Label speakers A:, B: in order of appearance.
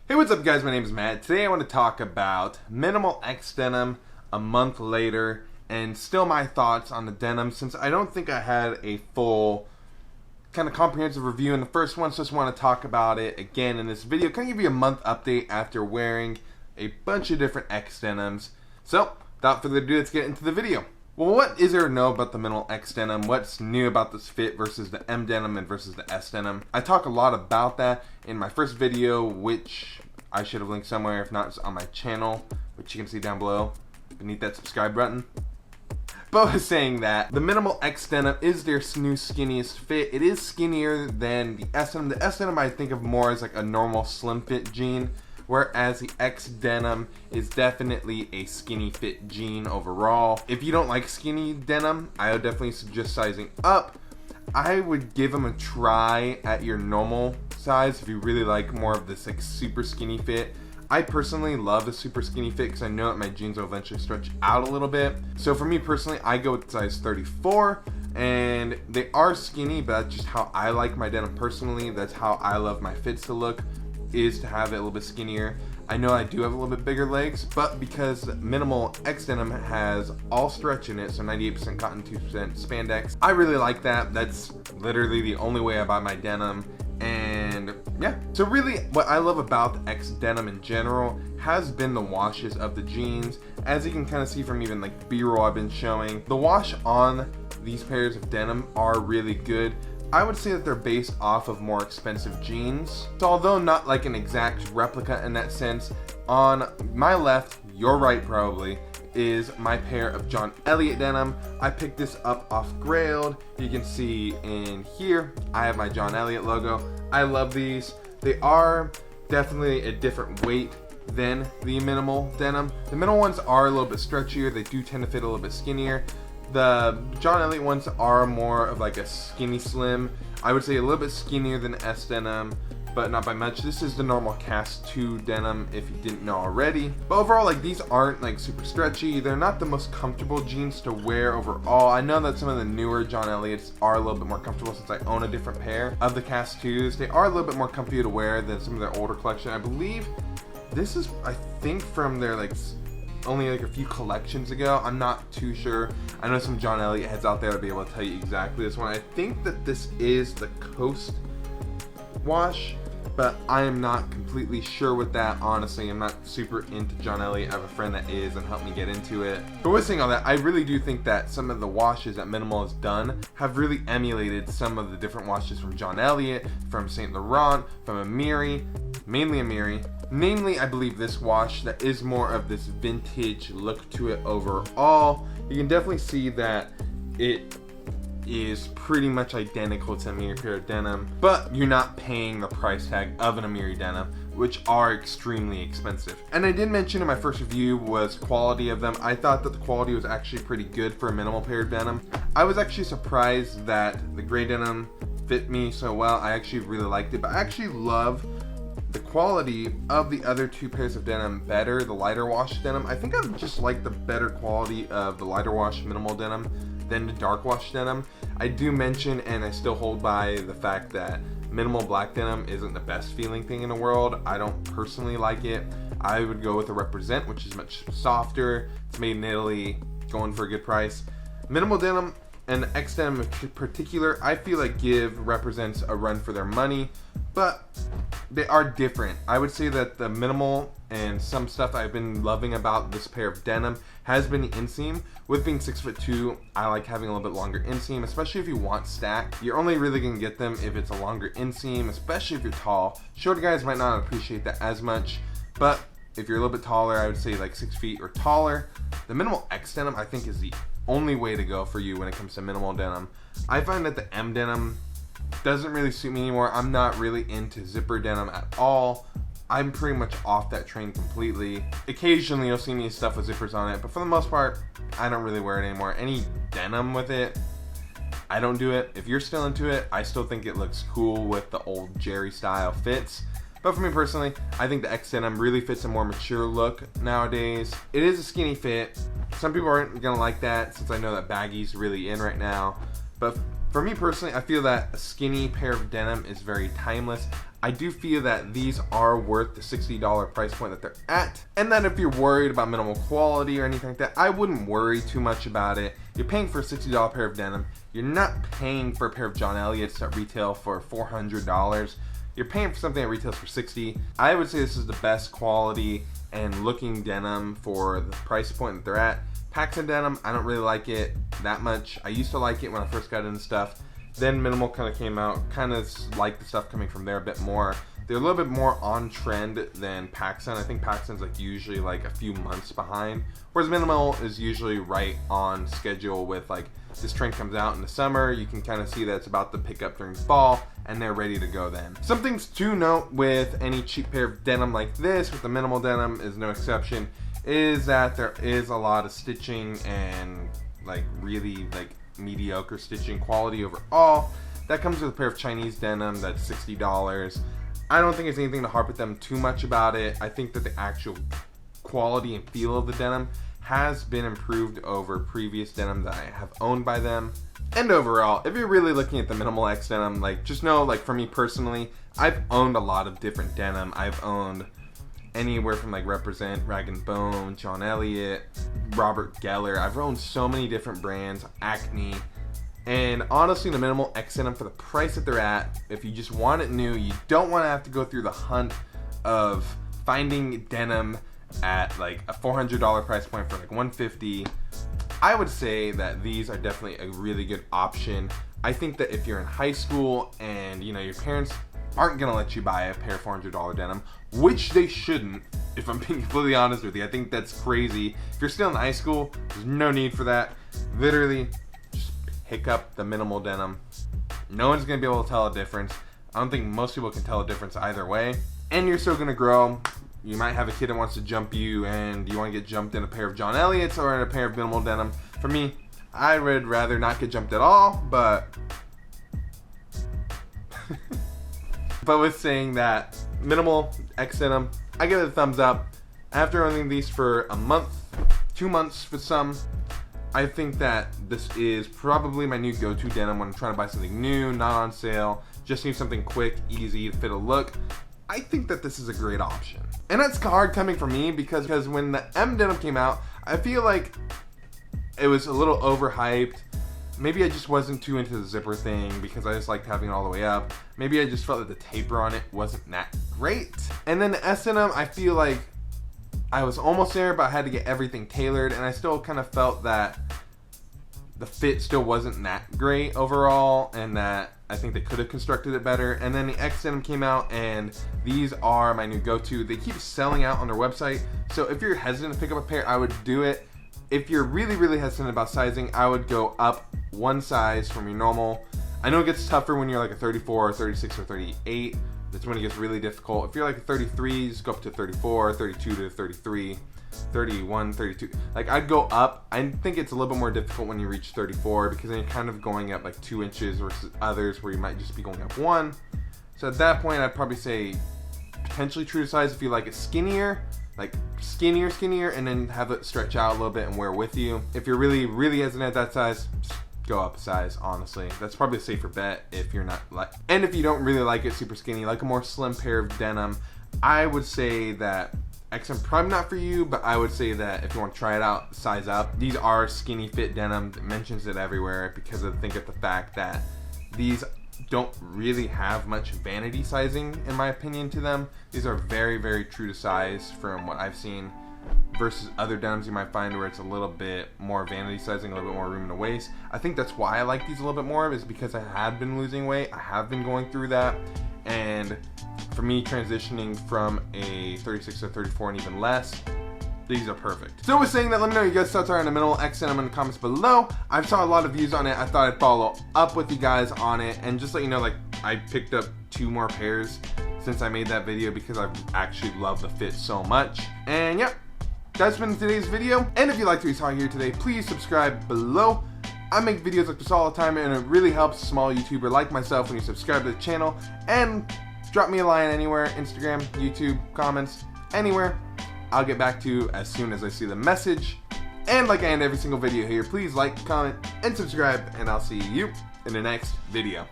A: Hey, what's up guys, my name is Matt. Today I want to talk about MNML.LA X Denim a month later and still my thoughts on the denim since I don't think I had a full kind of comprehensive review in the first one, so I just want to talk about it again in this video. Kind of give you a month update after wearing a bunch of different X denims. So, without further ado, let's get into the video. Well, what is there to know about the MNML.LA X Denim? What's new about this fit versus the M denim and versus the S denim? I talk a lot about that in my first video, which I should have linked somewhere, if not, it's on my channel, which you can see down below beneath that subscribe button. But I was saying that the MNML.LA X Denim is their new skinniest fit. It is skinnier than the S denim. The S denim I think of more as like a normal slim fit jean, whereas the X denim is definitely a skinny fit jean overall. If you don't like skinny denim, I would definitely suggest sizing up. I would give them a try at your normal size if you really like more of this like super skinny fit. I personally love the super skinny fit because I know that my jeans will eventually stretch out a little bit. So for me personally, I go with size 34, and they are skinny, but that's just how I like my denim personally. That's how I love my fits to look, is to have it a little bit skinnier. I know I do have a little bit bigger legs, but because MNML.LA X Denim has all stretch in it, so 98% cotton, 2% spandex, I really like that. That's literally the only way I buy my denim. And yeah, so really what I love about the X Denim in general has been the washes of the jeans. As you can kind of see from even like B-roll I've been showing, the wash on these pairs of denim are really good. I would say that they're based off of more expensive jeans. So although not like an exact replica in that sense, on my left, your right probably, is my pair of John Elliott denim. I picked this up off Grailed. You can see in here, I have my John Elliott logo. I love these. They are definitely a different weight than the MNML denim. The MNML ones are a little bit stretchier. They do tend to fit a little bit skinnier. The John Elliott ones are more of like a skinny slim. I would say a little bit skinnier than S denim, but not by much. This is the normal cast 2 denim if you didn't know already. But overall, like, these aren't like super stretchy. They're not the most comfortable jeans to wear overall. I know that some of the newer John Elliott's are a little bit more comfortable since I own a different pair of the cast 2s. They are a little bit more comfy to wear than some of their older collection. I believe this is, I think, from their like only like a few collections ago. I'm not too sure. I know some John Elliott heads out there will be able to tell you exactly this one. I think that this is the Coast wash, but I am not completely sure with that. Honestly, I'm not super into John Elliott. I have a friend that is and helped me get into it. But with saying all that, I really do think that some of the washes that MNML has done have really emulated some of the different washes from John Elliott, from Saint Laurent, from Amiri, mainly Amiri. Namely, I believe this wash that is more of this vintage look to it overall. You can definitely see that it is pretty much identical to an Amiri pair of denim, but you're not paying the price tag of an Amiri denim, which are extremely expensive. And I did mention in my first review was quality of them. I thought that the quality was actually pretty good for a MNML pair of denim. I was actually surprised that the gray denim fit me so well. I actually really liked it, but I actually love the quality of the other 2 pairs of denim better, the lighter wash denim. I think I just like the better quality of the lighter wash MNML denim than the dark wash denim. I do mention, and I still hold by the fact that MNML black denim isn't the best feeling thing in the world. I don't personally like it. I would go with a Represent, which is much softer. It's made in Italy, going for a good price. MNML denim and X denim in particular, I feel like give Represents a run for their money, but they are different. I would say that the MNML and some stuff I've been loving about this pair of denim has been the inseam. With being 6'2", I like having a little bit longer inseam, especially if you want stack. You're only really gonna get them if it's a longer inseam, especially if you're tall. Shorter guys might not appreciate that as much, but if you're a little bit taller, I would say like 6 feet or taller, the MNML.LA X Denim I think is the only way to go for you when it comes to MNML denim. I find that the M denim doesn't really suit me anymore. I'm not really into zipper denim at all. I'm pretty much off that train completely. Occasionally you'll see me stuff with zippers on it, but for the most part, I don't really wear it anymore. Any denim with it, I don't do it. If you're still into it, I still think it looks cool with the old Jerry style fits. But for me personally, I think the X Denim really fits a more mature look nowadays. It is a skinny fit. Some people aren't gonna like that since I know that baggy's really in right now. But For me personally, I feel that a skinny pair of denim is very timeless. I do feel that these are worth the $60 price point that they're at, and that if you're worried about minimal quality or anything like that, I wouldn't worry too much about it. You're paying for a $60 pair of denim. You're not paying for a pair of John Elliott's that retail for $400. You're paying for something that retails for $60. I would say this is the best quality and looking denim for the price point that they're at. Paxton denim, I don't really like it that much. I used to like it when I first got into stuff. Then Minimal kind of came out, kind of like the stuff coming from there a bit more. They're a little bit more on trend than Paxton. I think Paxton's like usually like a few months behind, whereas Minimal is usually right on schedule with like this trend comes out in the summer. You can kind of see that it's about to pick up during fall, and they're ready to go then. Some things to note with any cheap pair of denim like this, with the Minimal denim is no exception, is that there is a lot of stitching and like really like mediocre stitching quality overall. That comes with a pair of Chinese denim that's $60. I don't think it's anything to harp at them too much about it. I think that the actual quality and feel of the denim has been improved over previous denim that I have owned by them. And overall, if you're really looking at the Minimal X denim, like just know, like for me personally, I've owned a lot of different denim. I've owned anywhere from like Represent, Rag & Bone, John Elliott, Robert Geller. I've owned so many different brands, Acne, and honestly the Minimal X denim for the price that they're at, if you just want it new, you don't want to have to go through the hunt of finding denim at like a $400 price point for like $150. I would say that these are definitely a really good option. I think that if you're in high school and you know your parents aren't gonna let you buy a pair of $400 denim, which they shouldn't, if I'm being completely honest with you. I think that's crazy. If you're still in high school, there's no need for that. Literally, just pick up the Minimal denim. No one's gonna be able to tell a difference. I don't think most people can tell a difference either way. And you're still gonna grow. You might have a kid that wants to jump you and you want to get jumped in a pair of John Elliott's or in a pair of Minimal denim. For me, I would rather not get jumped at all, but with saying that, Minimal X denim, I give it a thumbs up. After owning these for a month, 2 months for some, I think that this is probably my new go-to denim when I'm trying to buy something new, not on sale, just need something quick, easy to fit a look. I think that this is a great option. And that's hard coming from me because when the M denim came out, I feel like it was a little overhyped. Maybe I just wasn't too into the zipper thing because I just liked having it all the way up. Maybe I just felt that the taper on it wasn't that great. And then the S denim, I feel like I was almost there, but I had to get everything tailored, and I still kind of felt that the fit still wasn't that great overall, and that I think they could have constructed it better. And then the X denim came out, and these are my new go-to. They keep selling out on their website, so if you're hesitant to pick up a pair, I would do it. If you're really, really hesitant about sizing, I would go up one size from your normal. I know it gets tougher when you're like a 34 or 36 or 38. That's when it gets really difficult. If you're like a 33, just go up to 34, 32 to 33, 31, 32. Like, I'd go up. I think it's a little bit more difficult when you reach 34 because then you're kind of going up like 2 inches versus others where you might just be going up 1. So at that point, I'd probably say potentially true to size if you like it skinnier, like skinnier, and then have it stretch out a little bit and wear with you. If you're really, really hesitant at that size, just go up a size, honestly. That's probably a safer bet if you're not like, and if you don't really like it super skinny, like a more slim pair of denim, I would say that XM probably not for you, but I would say that if you want to try it out, size up. These are skinny fit denim. It mentions it everywhere because I think of the fact that these don't really have much vanity sizing, in my opinion, to them. These are very, very true to size from what I've seen versus other denims you might find where it's a little bit more vanity sizing, a little bit more room in the waist. I think that's why I like these a little bit more, is because I have been losing weight. I have been going through that, and for me transitioning from a 36 to 34 and even less, these are perfect. So with saying that, let me know what you guys' thoughts are on the Minimal X Denim in the comments below. I've saw a lot of views on it. I thought I'd follow up with you guys on it and just let you know, like, I picked up 2 more pairs since I made that video because I actually love the fit so much. And yeah, that's been today's video. And if you liked what you saw here today, please subscribe below. I make videos like this all the time, and it really helps a small YouTuber like myself when you subscribe to the channel. And drop me a line anywhere, Instagram, YouTube, comments, anywhere. I'll get back to you as soon as I see the message. And like I end every single video here, please like, comment, and subscribe, and I'll see you in the next video.